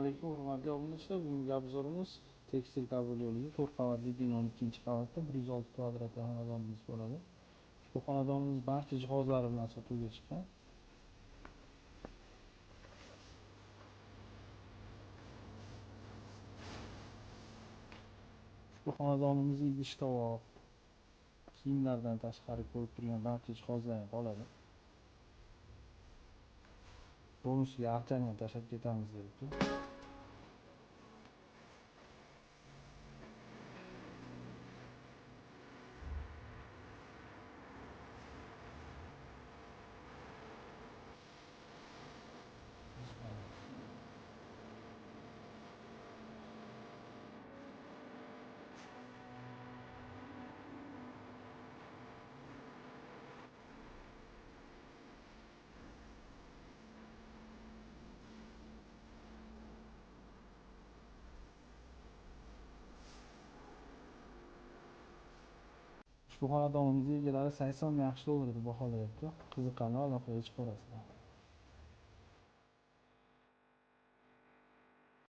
alaykum, hurmatli obunachilar. Bugungi obzorimiz tekstil kabel yo'lida 4 qavatli binoning 2-qavatida 106 kvadratli xonadonimiz bo'ladi. Bu xonadonimiz barcha jihozlari bilan sotuvga chiqqan. Bu xonadonimizning idish-tovoq, kiyimlardan tashqari ko'rib turgan barcha jihozlar ham qoladi. Bonusiga archani ham tashlab ketamiz debdi. Ushbu xonadonimiz egalari $80 ming deb baholayapti. Qiziqqanlar aloqaga chiqarasizlar.